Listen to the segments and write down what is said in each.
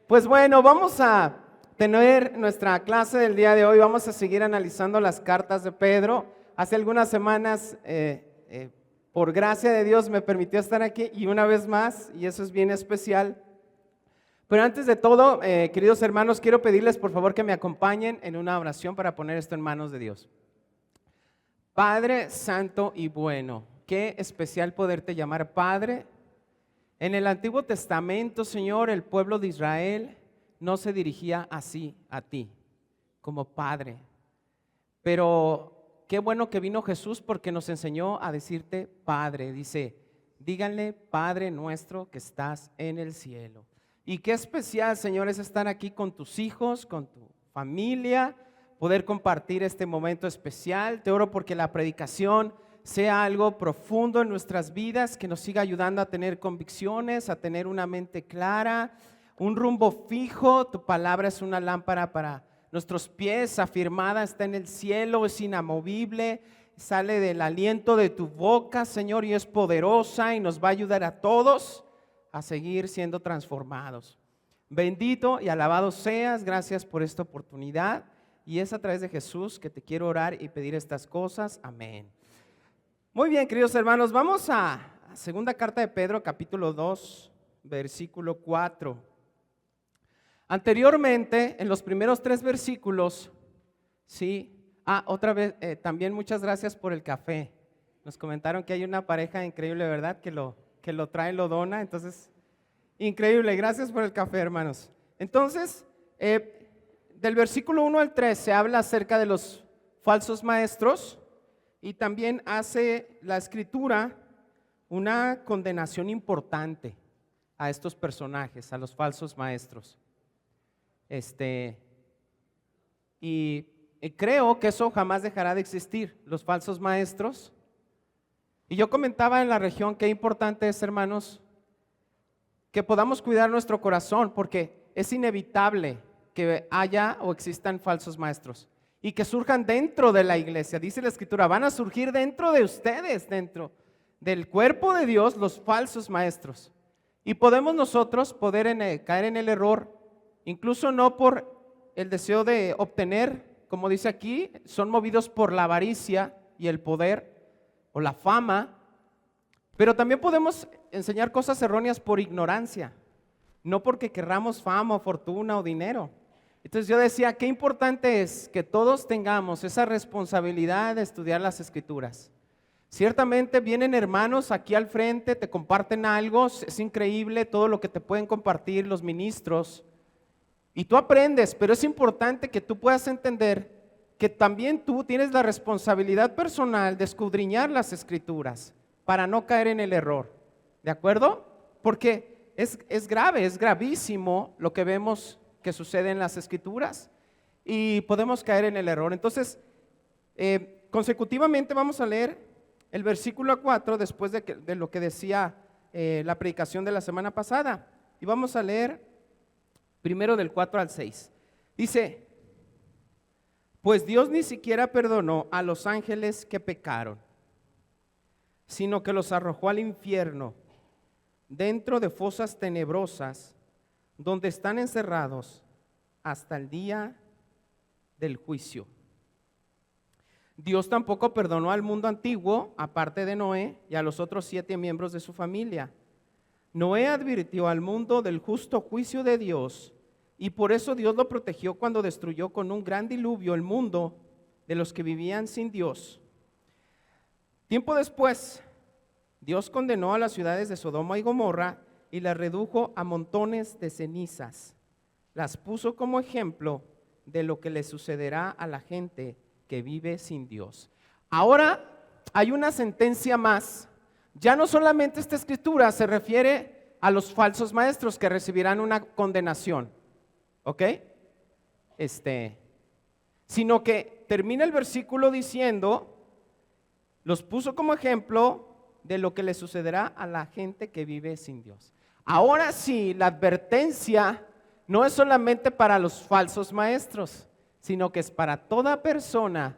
Pues bueno, vamos a tener nuestra clase del día de hoy. Vamos a seguir analizando las cartas de Pedro. Hace algunas semanas, por gracia de Dios, me permitió estar aquí y una vez más, y eso es bien especial. Pero antes de todo, queridos hermanos, quiero pedirles por favor que me acompañen en una oración para poner esto en manos de Dios. Padre santo y bueno, qué especial poderte llamar Padre. En el Antiguo Testamento, Señor, el pueblo de Israel no se dirigía así a ti, como Padre. Pero qué bueno que vino Jesús porque nos enseñó a decirte Padre. Dice, díganle Padre nuestro que estás en el cielo. Y qué especial, Señor, es estar aquí con tus hijos, con tu familia, poder compartir este momento especial. Te oro porque la predicación sea algo profundo en nuestras vidas, que nos siga ayudando a tener convicciones, a tener una mente clara, un rumbo fijo. Tu palabra es una lámpara para nuestros pies, afirmada está en el cielo, es inamovible, sale del aliento de tu boca, Señor, y es poderosa y nos va a ayudar a todos a seguir siendo transformados. Bendito y alabado seas, gracias por esta oportunidad, y es a través de Jesús que te quiero orar y pedir estas cosas. Amén. Muy bien, queridos hermanos, vamos a segunda carta de Pedro, capítulo 2, versículo 4. Anteriormente, en los primeros 3 versículos, sí, otra vez, también muchas gracias por el café. Nos comentaron que hay una pareja increíble, ¿verdad? Que lo trae, lo dona, entonces, increíble, gracias por el café, hermanos. Entonces, del versículo 1 al 3 se habla acerca de los falsos maestros. Y también hace la Escritura una condenación importante a estos personajes, a los falsos maestros. Y creo que eso jamás dejará de existir, los falsos maestros. Y yo comentaba en la región qué importante es, hermanos, que podamos cuidar nuestro corazón, porque es inevitable que haya o existan falsos maestros. Y que surjan dentro de la iglesia. Dice la Escritura, van a surgir dentro de ustedes, dentro del cuerpo de Dios, los falsos maestros. Y podemos nosotros caer en el error, incluso no por el deseo de obtener, como dice aquí, son movidos por la avaricia y el poder o la fama, pero también podemos enseñar cosas erróneas por ignorancia, no porque querramos fama o fortuna o dinero. Entonces yo decía, qué importante es que todos tengamos esa responsabilidad de estudiar las Escrituras. Ciertamente vienen hermanos aquí al frente, te comparten algo, es increíble todo lo que te pueden compartir los ministros. Y tú aprendes, pero es importante que tú puedas entender que también tú tienes la responsabilidad personal de escudriñar las Escrituras para no caer en el error. ¿De acuerdo? Porque es grave, es gravísimo lo que vemos que sucede en las Escrituras y podemos caer en el error. Entonces, consecutivamente vamos a leer el versículo 4 después de lo que decía la predicación de la semana pasada. Y vamos a leer primero del 4 al 6. Dice, pues Dios ni siquiera perdonó a los ángeles que pecaron, sino que los arrojó al infierno, dentro de fosas tenebrosas, donde están encerrados hasta el día del juicio. Dios tampoco perdonó al mundo antiguo, aparte de Noé y a los otros 7 miembros de su familia. Noé advirtió al mundo del justo juicio de Dios, y por eso Dios lo protegió cuando destruyó con un gran diluvio el mundo de los que vivían sin Dios. Tiempo después, Dios condenó a las ciudades de Sodoma y Gomorra y las redujo a montones de cenizas. Las puso como ejemplo de lo que le sucederá a la gente que vive sin Dios. Ahora hay una sentencia más. Ya no solamente esta escritura se refiere a los falsos maestros que recibirán una condenación, ¿ok? Sino que termina el versículo diciendo, los puso como ejemplo de lo que le sucederá a la gente que vive sin Dios. Ahora sí, la advertencia no es solamente para los falsos maestros, sino que es para toda persona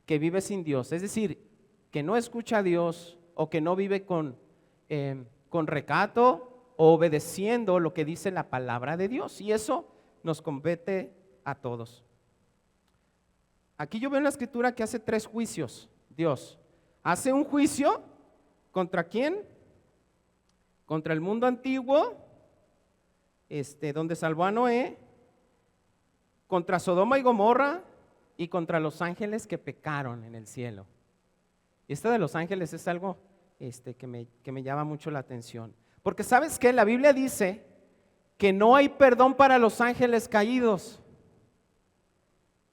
que vive sin Dios. Es decir, que no escucha a Dios o que no vive con recato o obedeciendo lo que dice la palabra de Dios. Y eso nos compete a todos. Aquí yo veo en la escritura que hace 3 juicios. Dios hace un juicio ¿contra quién? Contra el mundo antiguo, donde salvó a Noé, contra Sodoma y Gomorra y contra los ángeles que pecaron en el cielo. Y de los ángeles es algo que me llama mucho la atención. Porque ¿sabes qué? La Biblia dice que no hay perdón para los ángeles caídos.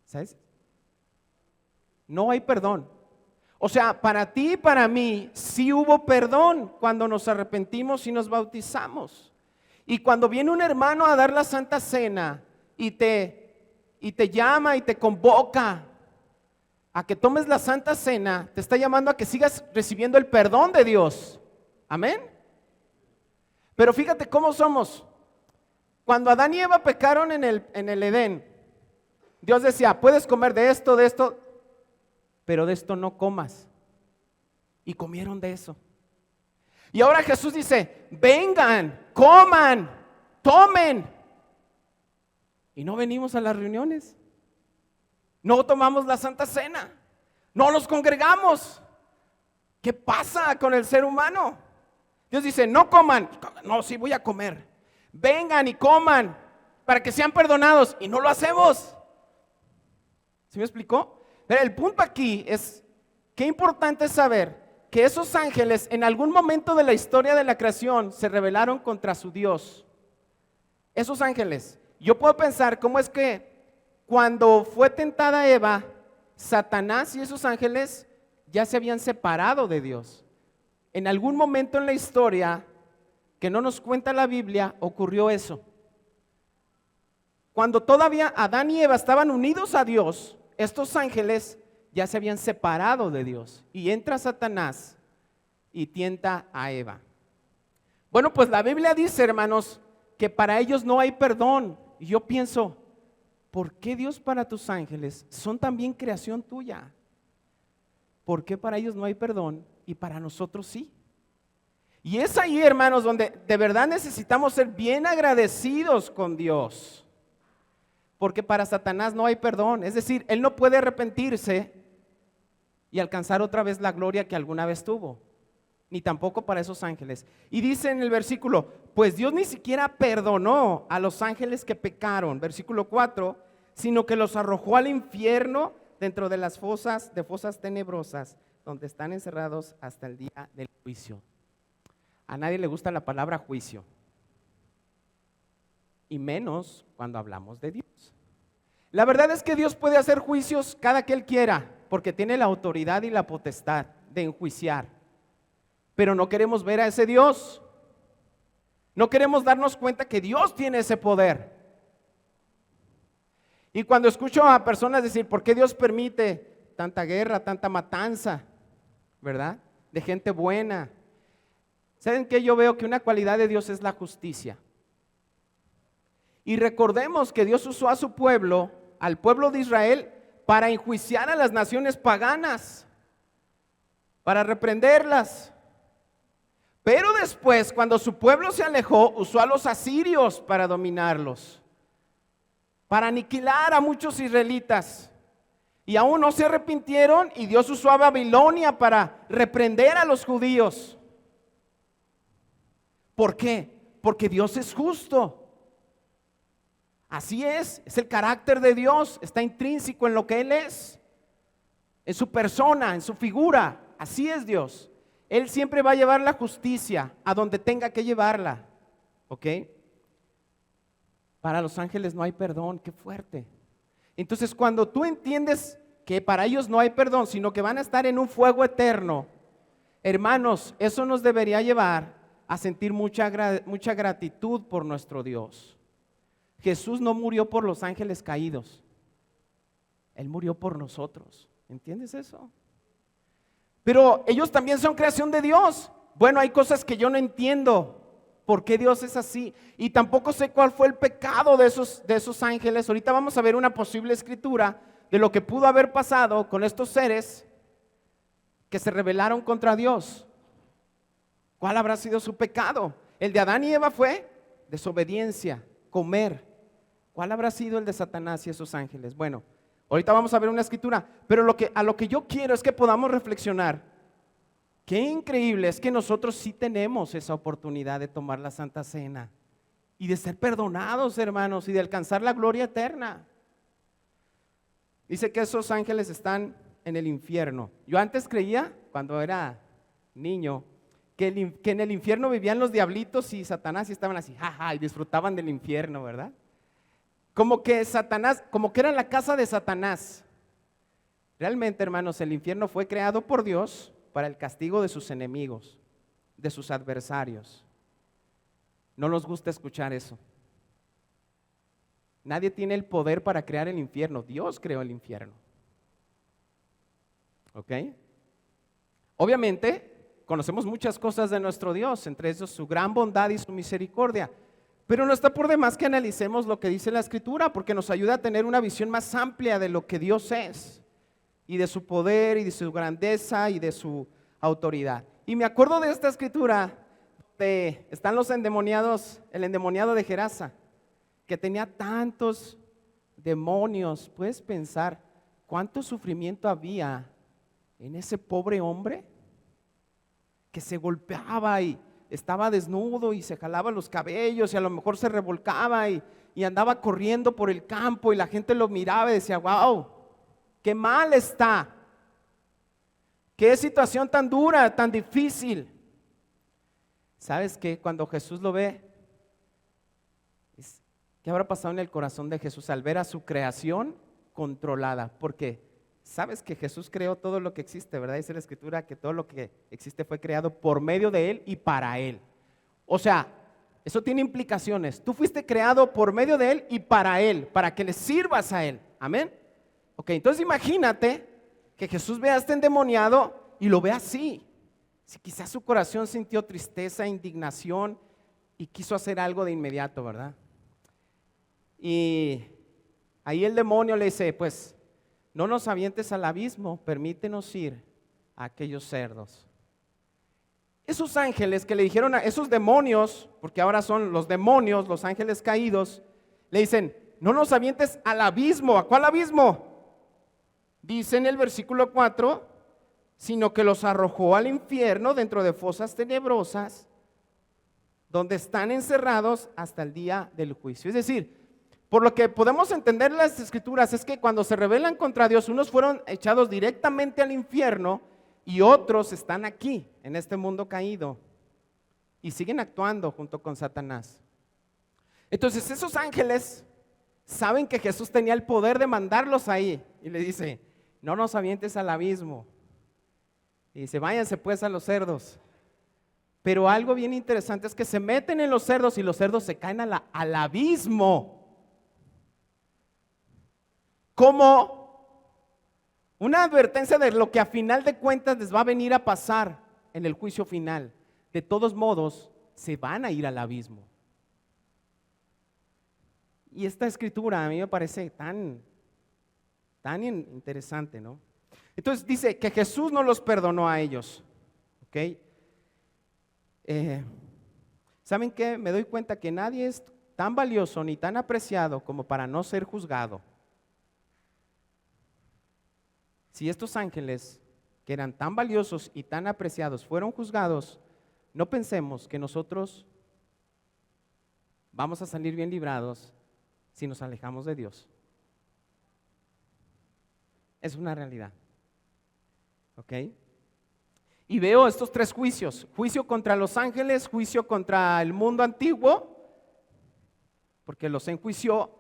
¿Sabes? No hay perdón. O sea, para ti y para mí sí hubo perdón cuando nos arrepentimos y nos bautizamos. Y cuando viene un hermano a dar la Santa Cena y te llama y te convoca a que tomes la Santa Cena, te está llamando a que sigas recibiendo el perdón de Dios. Amén. Pero fíjate cómo somos. Cuando Adán y Eva pecaron en el Edén, Dios decía, puedes comer de esto, pero de esto no comas. Y comieron de eso. Y ahora Jesús dice, vengan, coman, tomen. Y no venimos a las reuniones. No tomamos la Santa Cena. No nos congregamos. ¿Qué pasa con el ser humano? Dios dice, no coman. No, sí voy a comer. Vengan y coman para que sean perdonados. Y no lo hacemos. ¿Sí me explicó? Pero el punto aquí es, qué importante es saber que esos ángeles en algún momento de la historia de la creación se rebelaron contra su Dios. Esos ángeles, yo puedo pensar cómo es que cuando fue tentada Eva, Satanás y esos ángeles ya se habían separado de Dios. En algún momento en la historia que no nos cuenta la Biblia ocurrió eso. Cuando todavía Adán y Eva estaban unidos a Dios, estos ángeles ya se habían separado de Dios y entra Satanás y tienta a Eva. Bueno, pues la Biblia dice, hermanos, que para ellos no hay perdón. Y yo pienso, ¿por qué Dios para tus ángeles son también creación tuya? ¿Por qué para ellos no hay perdón y para nosotros sí? Y es ahí, hermanos, donde de verdad necesitamos ser bien agradecidos con Dios. Porque para Satanás no hay perdón, es decir, él no puede arrepentirse y alcanzar otra vez la gloria que alguna vez tuvo, ni tampoco para esos ángeles. Y dice en el versículo, pues Dios ni siquiera perdonó a los ángeles que pecaron, versículo 4, sino que los arrojó al infierno dentro de las fosas tenebrosas, donde están encerrados hasta el día del juicio. A nadie le gusta la palabra juicio. Y menos cuando hablamos de Dios. La verdad es que Dios puede hacer juicios cada que Él quiera, porque tiene la autoridad y la potestad de enjuiciar. Pero no queremos ver a ese Dios. No queremos darnos cuenta que Dios tiene ese poder. Y cuando escucho a personas decir, ¿por qué Dios permite tanta guerra, tanta matanza? ¿Verdad? De gente buena. ¿Saben qué? Yo veo que una cualidad de Dios es la justicia. Y recordemos que Dios usó a su pueblo, al pueblo de Israel, para enjuiciar a las naciones paganas, para reprenderlas. Pero después, cuando su pueblo se alejó, usó a los asirios para dominarlos, para aniquilar a muchos israelitas. Y aún no se arrepintieron y Dios usó a Babilonia para reprender a los judíos. ¿Por qué? Porque Dios es justo. Así es el carácter de Dios, está intrínseco en lo que Él es, en su persona, en su figura. Así es Dios. Él siempre va a llevar la justicia a donde tenga que llevarla. ¿Ok? Para los ángeles no hay perdón, qué fuerte. Entonces cuando tú entiendes que para ellos no hay perdón, sino que van a estar en un fuego eterno, hermanos, eso nos debería llevar a sentir mucha gratitud por nuestro Dios. Jesús no murió por los ángeles caídos, Él murió por nosotros. ¿Entiendes eso? Pero ellos también son creación de Dios. Bueno, hay cosas que yo no entiendo. ¿Por qué Dios es así? Y tampoco sé cuál fue el pecado de esos ángeles. Ahorita vamos a ver una posible escritura de lo que pudo haber pasado con estos seres que se rebelaron contra Dios. ¿Cuál habrá sido su pecado? El de Adán y Eva fue desobediencia, comer. ¿Cuál habrá sido el de Satanás y esos ángeles? Bueno, ahorita vamos a ver una escritura, pero a lo que yo quiero es que podamos reflexionar. Qué increíble es que nosotros sí tenemos esa oportunidad de tomar la Santa Cena y de ser perdonados, hermanos, y de alcanzar la gloria eterna. Dice que esos ángeles están en el infierno. Yo antes creía, cuando era niño, que en el infierno vivían los diablitos y Satanás y estaban así, jaja, y disfrutaban del infierno, ¿verdad? Como que Satanás, como que era la casa de Satanás. Realmente, hermanos, el infierno fue creado por Dios para el castigo de sus enemigos, de sus adversarios. No nos gusta escuchar eso. Nadie tiene el poder para crear el infierno. Dios creó el infierno. ¿Ok? Obviamente, conocemos muchas cosas de nuestro Dios, entre ellos su gran bondad y su misericordia. Pero no está por demás que analicemos lo que dice la Escritura, porque nos ayuda a tener una visión más amplia de lo que Dios es, y de su poder, y de su grandeza, y de su autoridad. Y me acuerdo de esta Escritura, donde están los endemoniados, el endemoniado de Gerasa, que tenía tantos demonios. ¿Puedes pensar cuánto sufrimiento había en ese pobre hombre? Que se golpeaba y estaba desnudo y se jalaba los cabellos y a lo mejor se revolcaba y andaba corriendo por el campo y la gente lo miraba y decía, wow, qué mal está, qué situación tan dura, tan difícil. ¿Sabes qué? Cuando Jesús lo ve, ¿qué habrá pasado en el corazón de Jesús al ver a su creación controlada? Porque sabes que Jesús creó todo lo que existe, ¿verdad? Dice la Escritura que todo lo que existe fue creado por medio de Él y para Él. O sea, eso tiene implicaciones. Tú fuiste creado por medio de Él y para Él, para que le sirvas a Él. Amén. Ok, entonces imagínate que Jesús vea a este endemoniado y lo ve así. Si quizás su corazón sintió tristeza, indignación y quiso hacer algo de inmediato, ¿verdad? Y ahí el demonio le dice, pues, no nos avientes al abismo, permítenos ir a aquellos cerdos. Esos ángeles que le dijeron a esos demonios, porque ahora son los demonios, los ángeles caídos, le dicen, no nos avientes al abismo. ¿A cuál abismo? Dice en el versículo 4, sino que los arrojó al infierno dentro de fosas tenebrosas, donde están encerrados hasta el día del juicio. Es decir, por lo que podemos entender las Escrituras es que cuando se rebelan contra Dios, unos fueron echados directamente al infierno y otros están aquí, en este mundo caído, y siguen actuando junto con Satanás. Entonces esos ángeles saben que Jesús tenía el poder de mandarlos ahí y le dice, no nos avientes al abismo. Y dice, váyanse pues a los cerdos. Pero algo bien interesante es que se meten en los cerdos y los cerdos se caen al abismo. Como una advertencia de lo que a final de cuentas les va a venir a pasar en el juicio final. De todos modos, se van a ir al abismo. Y esta escritura a mí me parece tan interesante, ¿no? Entonces dice que Jesús no los perdonó a ellos, ¿ok? ¿Saben qué? Me doy cuenta que nadie es tan valioso ni tan apreciado como para no ser juzgado. Si estos ángeles, que eran tan valiosos y tan apreciados, fueron juzgados, no pensemos que nosotros vamos a salir bien librados si nos alejamos de Dios. Es una realidad. ¿Ok? Y veo estos tres juicios: juicio contra los ángeles, juicio contra el mundo antiguo, porque los enjuició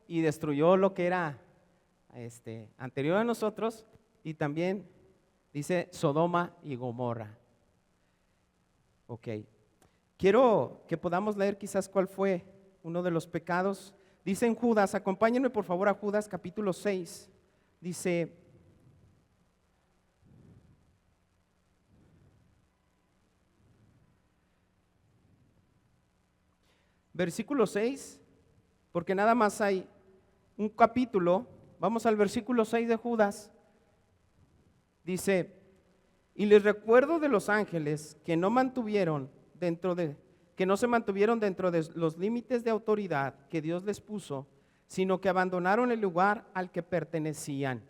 y destruyó lo que era anterior a nosotros. Y también dice Sodoma y Gomorra. Ok. Quiero que podamos leer quizás cuál fue uno de los pecados. Dice en Judas, acompáñenme por favor a Judas capítulo 6. Dice, versículo 6, porque nada más hay un capítulo. Vamos al versículo 6 de Judas. Dice, y les recuerdo de los ángeles que no mantuvieron que no se mantuvieron dentro de los límites de autoridad que Dios les puso, sino que abandonaron el lugar al que pertenecían.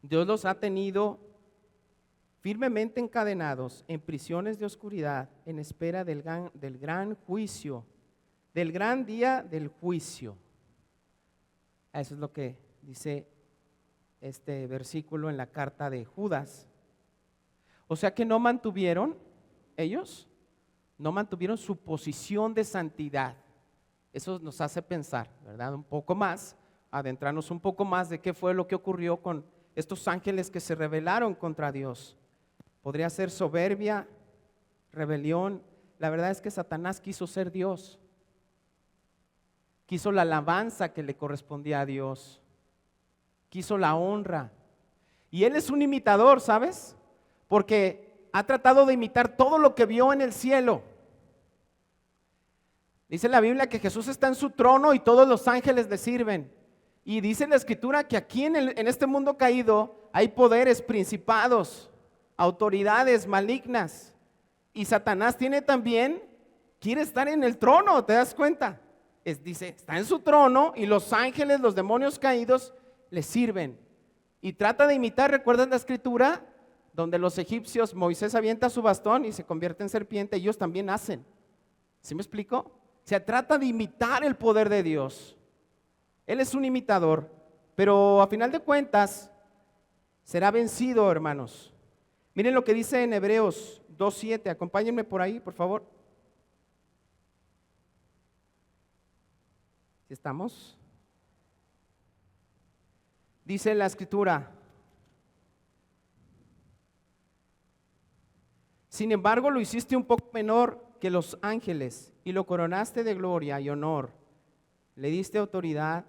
Dios los ha tenido firmemente encadenados en prisiones de oscuridad en espera del gran juicio, del gran día del juicio. Eso es lo que dice este versículo en la carta de Judas. O sea que ellos no mantuvieron su posición de santidad. Eso nos hace pensar, ¿verdad? Un poco más, adentrarnos un poco más de qué fue lo que ocurrió con estos ángeles que se rebelaron contra Dios. Podría ser soberbia, rebelión. La verdad es que Satanás quiso ser Dios. Quiso la alabanza que le correspondía a Dios. Quiso la honra. Y él es un imitador, ¿sabes? Porque ha tratado de imitar todo lo que vio en el cielo. Dice la Biblia que Jesús está en su trono y todos los ángeles le sirven. Y dice la Escritura que aquí en este mundo caído hay poderes, principados, autoridades malignas. Y Satanás quiere estar en el trono, ¿te das cuenta? Dice, está en su trono y los ángeles, los demonios caídos, le sirven. Y trata de imitar, ¿recuerdan la Escritura? Donde los egipcios, Moisés avienta su bastón y se convierte en serpiente, ellos también hacen. ¿Sí me explico? Se trata de imitar el poder de Dios. Él es un imitador, pero a final de cuentas será vencido, hermanos. Miren lo que dice en Hebreos 2:7. Acompáñenme por ahí, por favor. ¿Sí estamos? Dice la Escritura: sin embargo, lo hiciste un poco menor que los ángeles y lo coronaste de gloria y honor. Le diste autoridad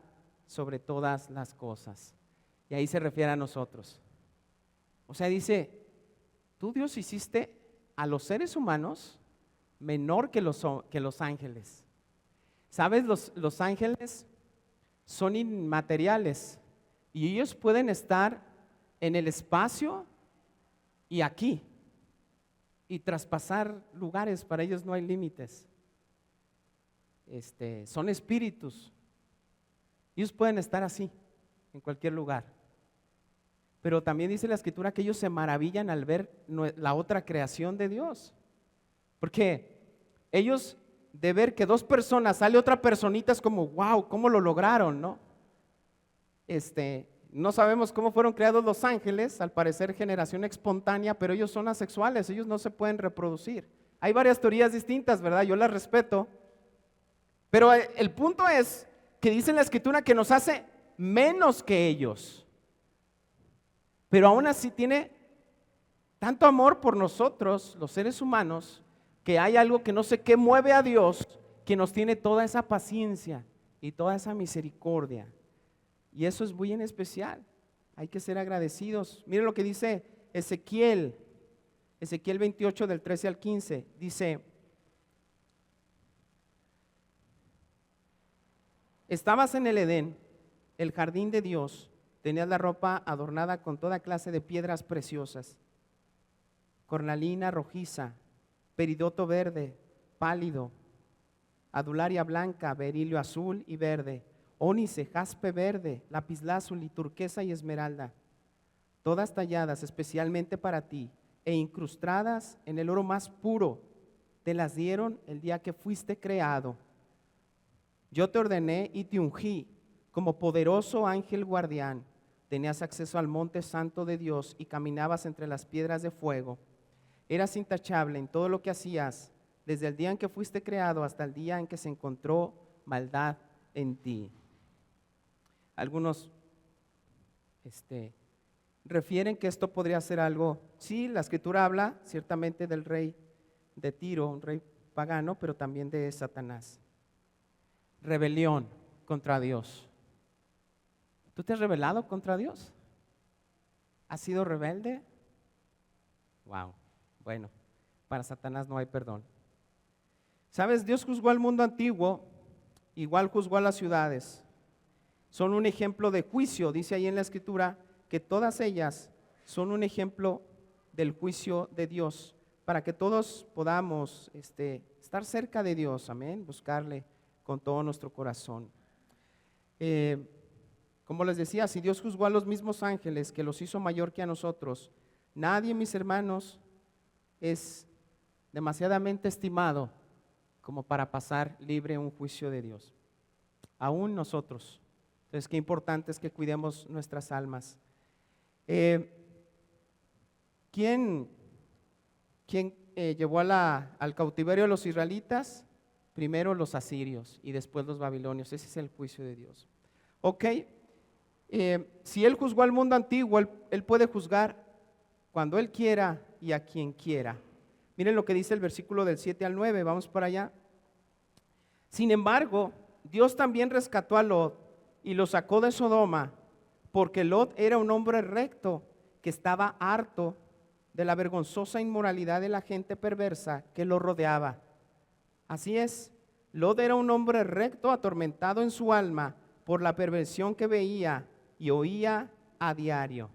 sobre todas las cosas. Y ahí se refiere a nosotros. O sea, dice, tú Dios hiciste a los seres humanos menor que los ángeles. ¿Sabes? Los ángeles son inmateriales y ellos pueden estar en el espacio y aquí y traspasar lugares. Para ellos no hay límites. Son espíritus. Ellos pueden estar así, en cualquier lugar. Pero también dice la Escritura que ellos se maravillan al ver la otra creación de Dios. Porque ellos, de ver que dos personas, sale otra personita, es como, wow, ¿cómo lo lograron, no? No sabemos cómo fueron creados los ángeles, al parecer generación espontánea, pero ellos son asexuales, ellos no se pueden reproducir. Hay varias teorías distintas, ¿verdad? Yo las respeto. Pero el punto es que dice la Escritura que nos hace menos que ellos. Pero aún así tiene tanto amor por nosotros, los seres humanos, que hay algo que no sé qué mueve a Dios, que nos tiene toda esa paciencia y toda esa misericordia. Y eso es muy en especial. Hay que ser agradecidos. Miren lo que dice Ezequiel 28 del 13 al 15. Dice: estabas en el Edén, el jardín de Dios, tenías la ropa adornada con toda clase de piedras preciosas, cornalina rojiza, peridoto verde, pálido, adularia blanca, berilio azul y verde, ónice, jaspe verde, lapislázuli, turquesa y esmeralda, todas talladas especialmente para ti e incrustadas en el oro más puro. Te las dieron el día que fuiste creado. Yo te ordené y te ungí como poderoso ángel guardián. Tenías acceso al monte santo de Dios y caminabas entre las piedras de fuego. Eras intachable en todo lo que hacías, desde el día en que fuiste creado hasta el día en que se encontró maldad en ti. Algunos refieren que esto podría ser algo, sí, la Escritura habla ciertamente del rey de Tiro, un rey pagano, pero también de Satanás. Rebelión contra Dios. ¿Tú te has rebelado contra Dios? ¿Has sido rebelde? Wow, bueno, para Satanás no hay perdón. ¿Sabes? Dios juzgó al mundo antiguo, igual juzgó a las ciudades. Son un ejemplo de juicio, dice ahí en la Escritura, que todas ellas son un ejemplo del juicio de Dios para que todos podamos estar cerca de Dios, amén, buscarle con todo nuestro corazón. Como les decía, si Dios juzgó a los mismos ángeles, que los hizo mayor que a nosotros, nadie, mis hermanos, es demasiadamente estimado como para pasar libre un juicio de Dios. Aún nosotros. Entonces, qué importante es que cuidemos nuestras almas. ¿Quién llevó al cautiverio a los israelitas? Primero los asirios y después los babilonios. Ese es el juicio de Dios. Ok, si Él juzgó al mundo antiguo, él puede juzgar cuando Él quiera y a quien quiera. Miren lo que dice el versículo del 7 al 9, vamos para allá. Sin embargo, Dios también rescató a Lot y lo sacó de Sodoma, porque Lot era un hombre recto que estaba harto de la vergonzosa inmoralidad de la gente perversa que lo rodeaba. Así es, Lot era un hombre recto, atormentado en su alma por la perversión que veía y oía a diario.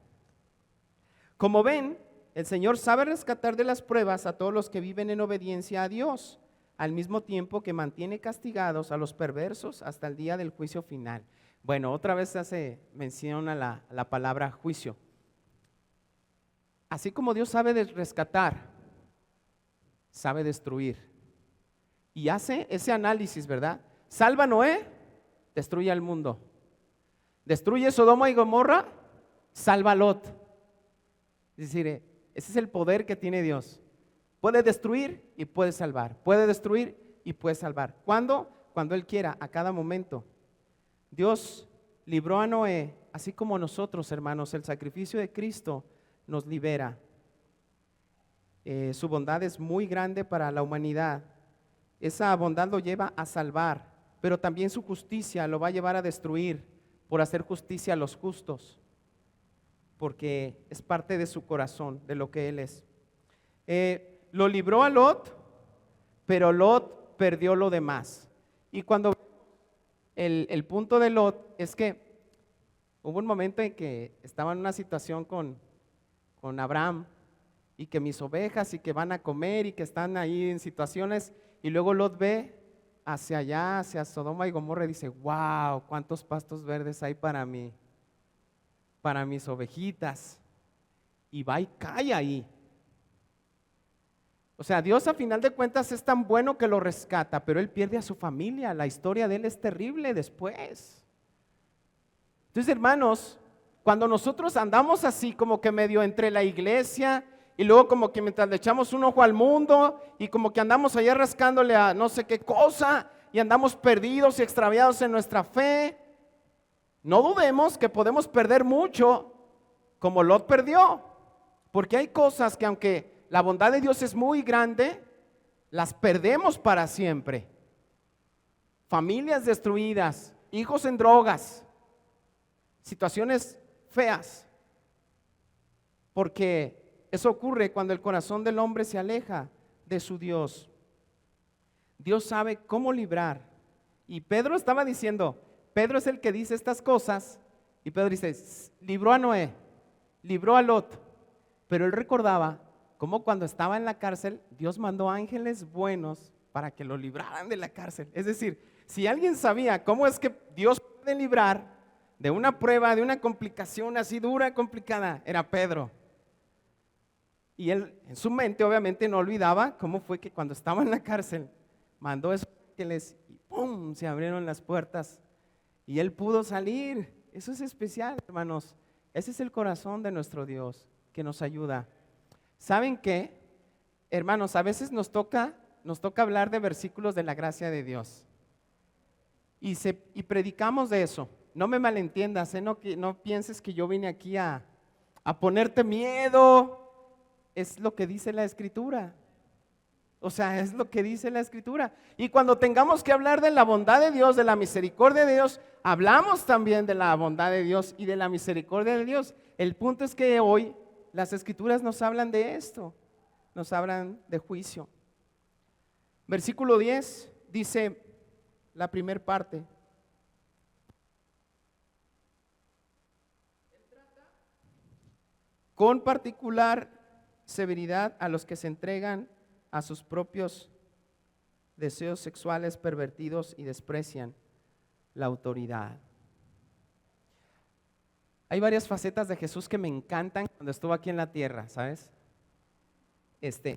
Como ven, el Señor sabe rescatar de las pruebas a todos los que viven en obediencia a Dios, al mismo tiempo que mantiene castigados a los perversos hasta el día del juicio final. Bueno, otra vez se hace mención a la palabra juicio. Así como Dios sabe rescatar, sabe destruir. Y hace ese análisis, ¿verdad? Salva a Noé, destruye al mundo. Destruye Sodoma y Gomorra, salva a Lot. Es decir, ese es el poder que tiene Dios. Puede destruir y puede salvar. Puede destruir y puede salvar. ¿Cuándo? Cuando Él quiera, a cada momento. Dios libró a Noé, así como nosotros, hermanos. El sacrificio de Cristo nos libera. Su bondad es muy grande para la humanidad. Esa bondad lo lleva a salvar, pero también su justicia lo va a llevar a destruir por hacer justicia a los justos, porque es parte de su corazón, de lo que Él es. Lo libró a Lot, pero Lot perdió lo demás. Y cuando el punto de Lot es que hubo un momento en que estaba en una situación con Abraham, y que mis ovejas y que van a comer y que están ahí en situaciones, y luego Lot ve hacia allá, hacia Sodoma y Gomorra, y dice: wow, cuántos pastos verdes hay para mí, para mis ovejitas, y va y cae ahí. O sea, Dios a final de cuentas es tan bueno que lo rescata, pero Él pierde a su familia. La historia de Él es terrible después. Entonces, hermanos, cuando nosotros andamos así como que medio entre la iglesia y luego como que mientras le echamos un ojo al mundo y como que andamos allá rascándole a no sé qué cosa y andamos perdidos y extraviados en nuestra fe, no dudemos que podemos perder mucho como Lot perdió, porque hay cosas que aunque la bondad de Dios es muy grande, las perdemos para siempre. Familias destruidas, hijos en drogas, situaciones feas, porque eso ocurre cuando el corazón del hombre se aleja de su Dios. Dios sabe cómo librar. Y Pedro estaba diciendo, Pedro es el que dice estas cosas, y Pedro dice, libró a Noé, libró a Lot, pero él recordaba cómo cuando estaba en la cárcel, Dios mandó ángeles buenos para que lo libraran de la cárcel. Es decir, si alguien sabía cómo es que Dios puede librar de una prueba, de una complicación así dura, complicada, era Pedro. Y él en su mente obviamente no olvidaba cómo fue que cuando estaba en la cárcel mandó esos ángeles y ¡pum!, se abrieron las puertas y él pudo salir. Eso es especial, hermanos. Ese es el corazón de nuestro Dios que nos ayuda. ¿Saben qué? Hermanos, a veces nos toca hablar de versículos de la gracia de Dios y predicamos de eso. No me malentiendas, no pienses que yo vine aquí a ponerte miedo. Es lo que dice la Escritura. O sea, es lo que dice la Escritura. Y cuando tengamos que hablar de la bondad de Dios, de la misericordia de Dios, hablamos también de la bondad de Dios y de la misericordia de Dios. El punto es que hoy las Escrituras nos hablan de esto, nos hablan de juicio. Versículo 10 dice la primera parte. Con particular severidad a los que se entregan a sus propios deseos sexuales pervertidos y desprecian la autoridad. Hay varias facetas de Jesús que me encantan cuando estuvo aquí en la tierra, ¿sabes?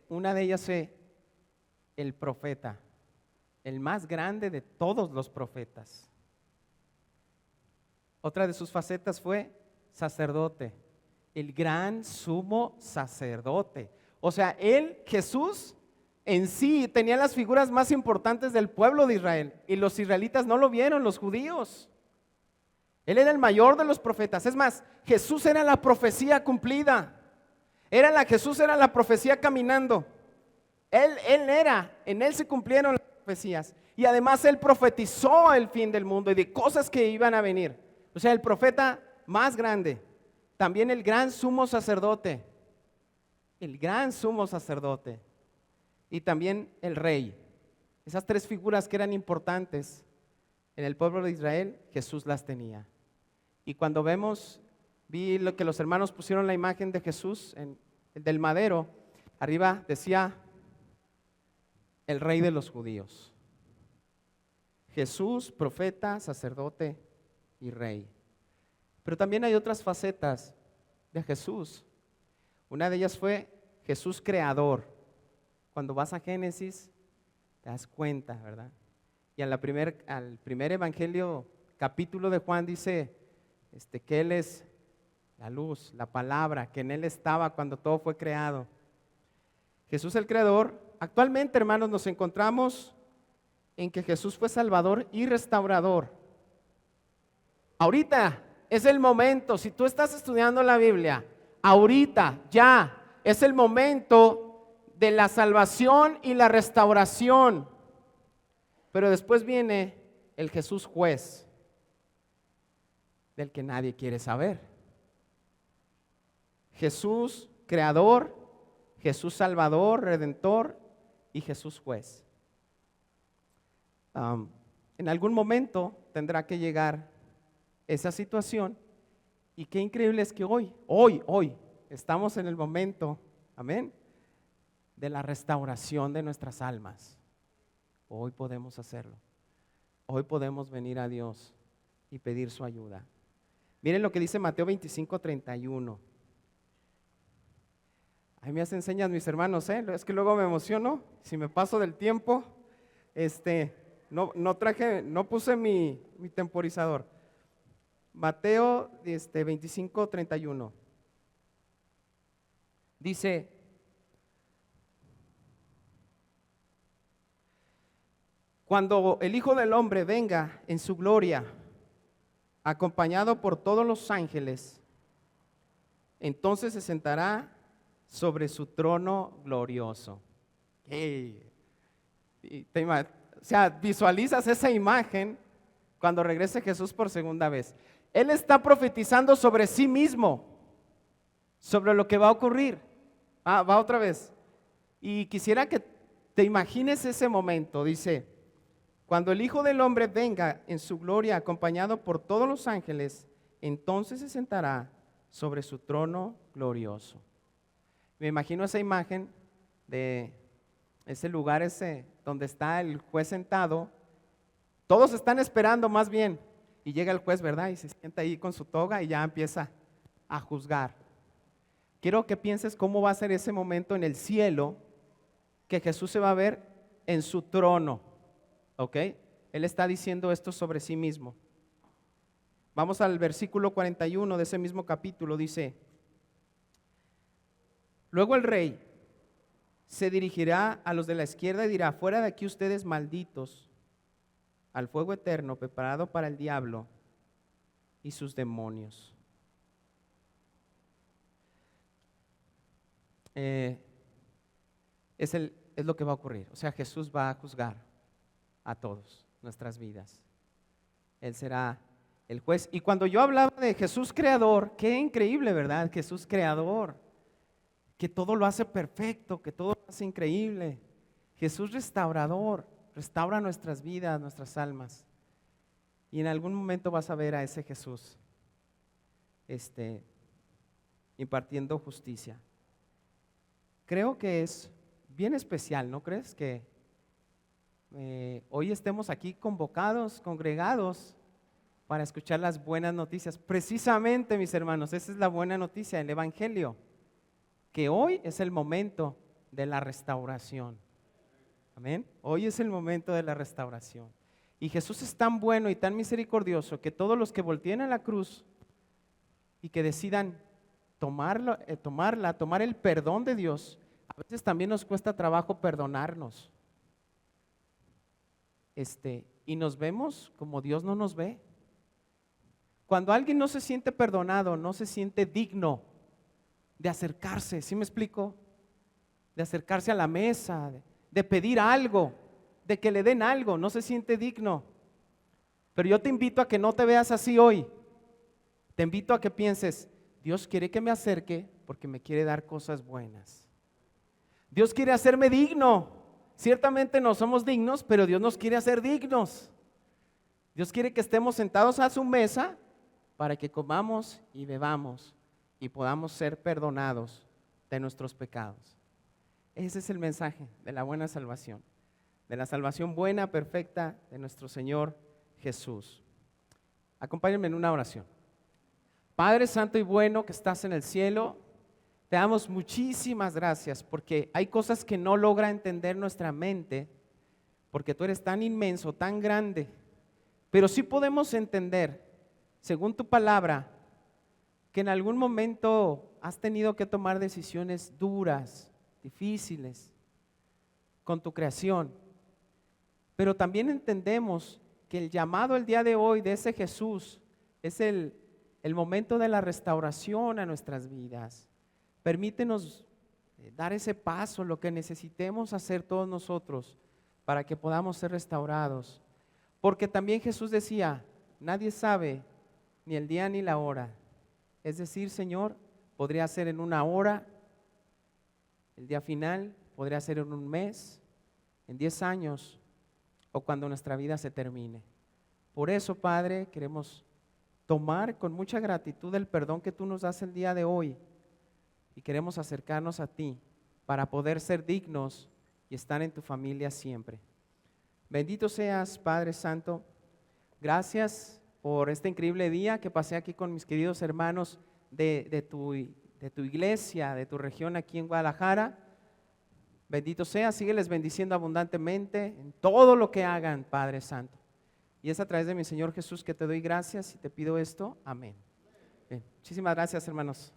Una de ellas fue el profeta, el más grande de todos los profetas. Otra de sus facetas fue sacerdote, el gran sumo sacerdote. O sea, Jesús, en sí tenía las figuras más importantes del pueblo de Israel y los israelitas no lo vieron, los judíos. Él era el mayor de los profetas. Es más, Jesús era la profecía cumplida. Jesús era la profecía caminando. En él se cumplieron las profecías. Y además él profetizó el fin del mundo y de cosas que iban a venir. O sea, el profeta más grande. También el gran sumo sacerdote. El gran sumo sacerdote. Y también el rey. Esas tres figuras que eran importantes en el pueblo de Israel, Jesús las tenía. Y cuando vi lo que los hermanos pusieron la imagen de Jesús, el del madero, arriba decía el rey de los judíos. Jesús, profeta, sacerdote y rey. Pero también hay otras facetas de Jesús. Una de ellas fue Jesús creador. Cuando vas a Génesis, te das cuenta, ¿verdad? Y al primer evangelio, capítulo de Juan dice que Él es la luz, la palabra, que en Él estaba cuando todo fue creado. Jesús el creador. Actualmente, hermanos, nos encontramos en que Jesús fue salvador y restaurador. Ahorita es el momento, si tú estás estudiando la Biblia, ahorita ya es el momento de la salvación y la restauración. Pero después viene el Jesús juez, del que nadie quiere saber. Jesús creador, Jesús salvador, redentor y Jesús juez. En algún momento tendrá que llegar esa situación y qué increíble es que hoy estamos en el momento, amén, de la restauración de nuestras almas. Hoy podemos hacerlo. Hoy podemos venir a Dios y pedir su ayuda. Miren lo que dice Mateo 25:31. Ahí me hacen señas mis hermanos, es que luego me emociono, si me paso del tiempo, no puse mi temporizador. Mateo 25:31. Dice: cuando el Hijo del Hombre venga en su gloria, acompañado por todos los ángeles, entonces se sentará sobre su trono glorioso. Visualizas esa imagen cuando regrese Jesús por segunda vez. Él está profetizando sobre sí mismo, sobre lo que va a ocurrir. Va otra vez. Y quisiera que te imagines ese momento. Dice: cuando el Hijo del Hombre venga en su gloria acompañado por todos los ángeles, entonces se sentará sobre su trono glorioso. Me imagino esa imagen de ese lugar donde está el juez sentado. Todos están esperando más bien. Y llega el juez, ¿verdad? Y se sienta ahí con su toga y ya empieza a juzgar. Quiero que pienses cómo va a ser ese momento en el cielo, que Jesús se va a ver en su trono. ¿Ok? Él está diciendo esto sobre sí mismo. Vamos al versículo 41 de ese mismo capítulo. Dice: luego el rey se dirigirá a los de la izquierda y dirá: fuera de aquí ustedes malditos, al fuego eterno preparado para el diablo y sus demonios. Es lo que va a ocurrir. O sea, Jesús va a juzgar a todos nuestras vidas. Él será el juez. Y cuando yo hablaba de Jesús creador, qué increíble, ¿verdad? Jesús creador, que todo lo hace perfecto, que todo lo hace increíble. Jesús restaurador, restaura nuestras vidas, nuestras almas. Y en algún momento vas a ver a ese Jesús impartiendo justicia. creo que es bien especial, ¿no crees? Que hoy estemos aquí convocados, congregados, para escuchar las buenas noticias. Precisamente, mis hermanos, esa es la buena noticia, el Evangelio, que hoy es el momento de la restauración. Amén. Hoy es el momento de la restauración. Y Jesús es tan bueno y tan misericordioso que todos los que volteen a la cruz y que decidan tomar el perdón de Dios, a veces también nos cuesta trabajo perdonarnos. Y nos vemos como Dios no nos ve. Cuando alguien no se siente perdonado, no se siente digno de acercarse, ¿sí me explico? De acercarse a la mesa, de pedir algo, de que le den algo, no se siente digno. Pero yo te invito a que no te veas así hoy. Te invito a que pienses, Dios quiere que me acerque porque me quiere dar cosas buenas. Dios quiere hacerme digno. Ciertamente no somos dignos, pero Dios nos quiere hacer dignos. Dios quiere que estemos sentados a su mesa para que comamos y bebamos y podamos ser perdonados de nuestros pecados. Ese es el mensaje de la buena salvación, de la salvación buena, perfecta de nuestro Señor Jesús. Acompáñenme en una oración. Padre santo y bueno que estás en el cielo, te damos muchísimas gracias porque hay cosas que no logra entender nuestra mente, porque tú eres tan inmenso, tan grande, pero sí podemos entender, según tu palabra, que en algún momento has tenido que tomar decisiones duras, difíciles, con tu creación. Pero también entendemos que el llamado el día de hoy de ese Jesús es el momento de la restauración a nuestras vidas. Permítenos dar ese paso, lo que necesitemos hacer todos nosotros para que podamos ser restaurados. Porque también Jesús decía, nadie sabe ni el día ni la hora. Es decir, Señor, podría ser en una hora, el día final, podría ser en un mes, en 10 años o cuando nuestra vida se termine. Por eso, Padre, queremos tomar con mucha gratitud el perdón que tú nos das el día de hoy y queremos acercarnos a ti para poder ser dignos y estar en tu familia siempre. Bendito seas, Padre Santo. Gracias por este increíble día que pasé aquí con mis queridos hermanos de tu iglesia, de tu región aquí en Guadalajara. Bendito sea, sígueles bendiciendo abundantemente en todo lo que hagan, Padre Santo. Y es a través de mi Señor Jesús que te doy gracias y te pido esto. Amén. Bien, muchísimas gracias, hermanos.